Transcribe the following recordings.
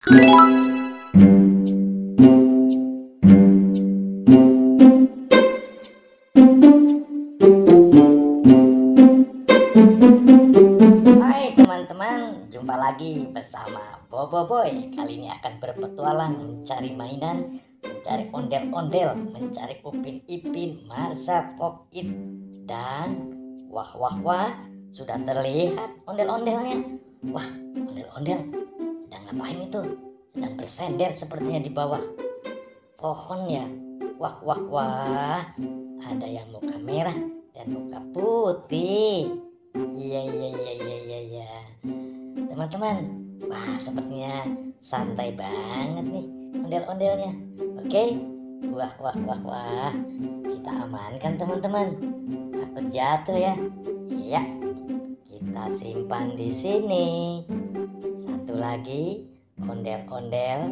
Hai teman-teman, jumpa lagi bersama Bobo Boy. Kali ini akan berpetualang mencari mainan, mencari ondel-ondel, mencari Upin Ipin, Marsha, Pop It, dan wah wah wah, sudah terlihat ondel-ondelnya. Wah, ondel-ondel sedang ngapain itu? Sedang bersender sepertinya di bawah pohon ya. Wah wah wah, ada yang muka merah dan muka putih. Iya iya iya iya iya iya. Teman-teman, wah sepertinya santai banget nih ondel-ondelnya. Oke. Wah wah wah wah. Kita amankan teman-teman. Takut jatuh ya. Iya. Kita simpan di sini. Satu lagi ondel-ondel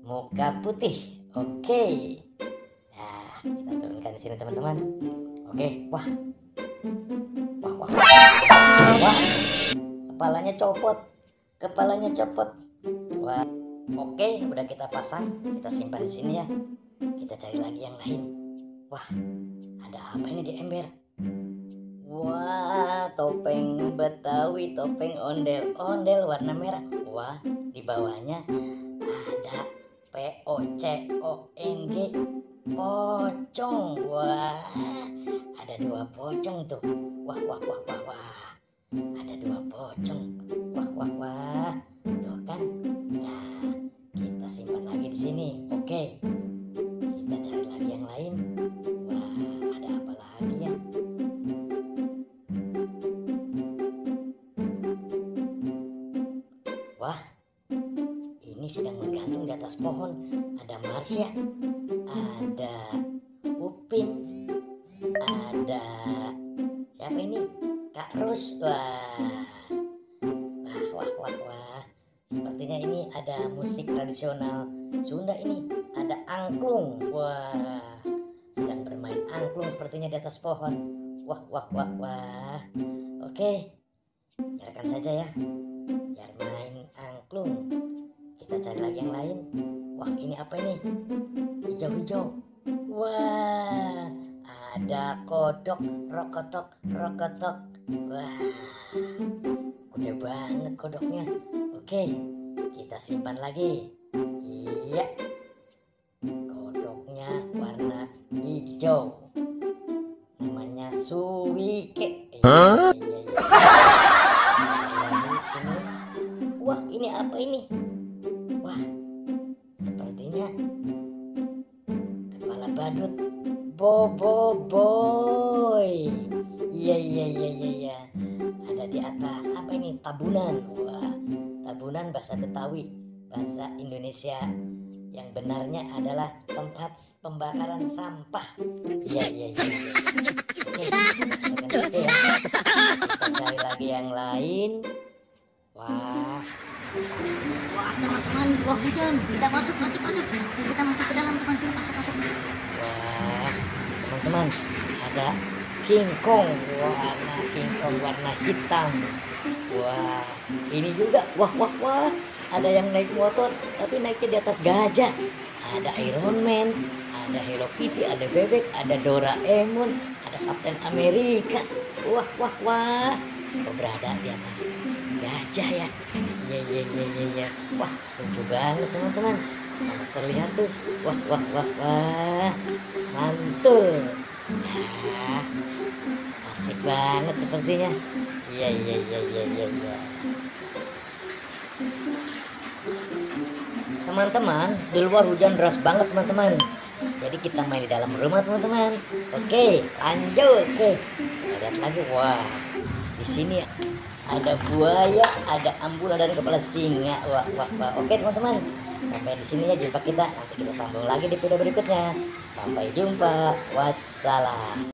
muka putih. Oke. Nah, kita turunkan di sini teman-teman. Oke, wah. Wah, wah, wah, kepalanya copot. Wah, oke, udah kita pasang, kita simpan di sini ya. Kita cari lagi yang lain. Wah, ada apa ini di ember? Wah, topeng Betawi, topeng ondel-ondel warna merah. Wah, di bawahnya ada POCONG, pocong. Wah, ada 2 pocong tuh. Wah wah wah wah wah, ada 2 pocong. Wah wah wah, tuh kan. Nah, kita simpan lagi di sini. Oke, kita cari lagi yang lain. Wah, ada apa lagi ya? Wah, ini sedang menggantung di atas pohon. Ada Marsha, ada Upin, ada siapa ini? Kak Ros. Wah. Wah wah wah wah. Sepertinya ini ada musik tradisional Sunda ini. Ada angklung. Wah. Sedang bermain angklung sepertinya di atas pohon. Wah wah wah wah. Oke. Biarkan saja ya. Biar main angklung. Kita cari lagi yang lain. Wah, ini apa ini? Hijau-hijau. Wah, ada kodok, rokotok, rokotok. Wah, gede banget kodoknya. Oke, kita simpan lagi. Iya, kodoknya warna hijau. Namanya Suwike. Iya, iya, iya. Sini. Wah, ini apa ini? Wah, sepertinya kepala badut Bobo Boy. Iya iya iya iya iya. Ada di atas apa ini? Tabunan. Wah, tabunan bahasa Betawi, bahasa Indonesia yang benarnya adalah tempat pembakaran sampah. Iya iya iya. Oke, itu ya. Kita cari lagi yang lain. Wah. Wah teman-teman, wah hujan, kita masuk. Kita masuk ke dalam teman-teman, masuk. Wah, teman-teman, ada King Kong warna hitam. Wah, ini juga, wah, ada yang naik motor, tapi naiknya di atas gajah. Ada Iron Man, ada Hello Kitty, ada bebek, ada Doraemon, ada Kapten Amerika. Wah, berada di atas gajah ya. Iya. Wah, lucu banget teman-teman. Terlihat tuh. Wah. Mantul. Nah, asik banget sepertinya. Iya. Teman-teman, di luar hujan deras banget teman-teman. Jadi kita main di dalam rumah teman-teman. Oke, lanjut. Oke. Kita lihat lagi. Wah, di sini ada buaya, ada ambulan dan kepala singa. Wah. Oke teman-teman, sampai di sini ya jumpa kita. Nanti kita sambung lagi di video berikutnya. Sampai jumpa. Wassalam.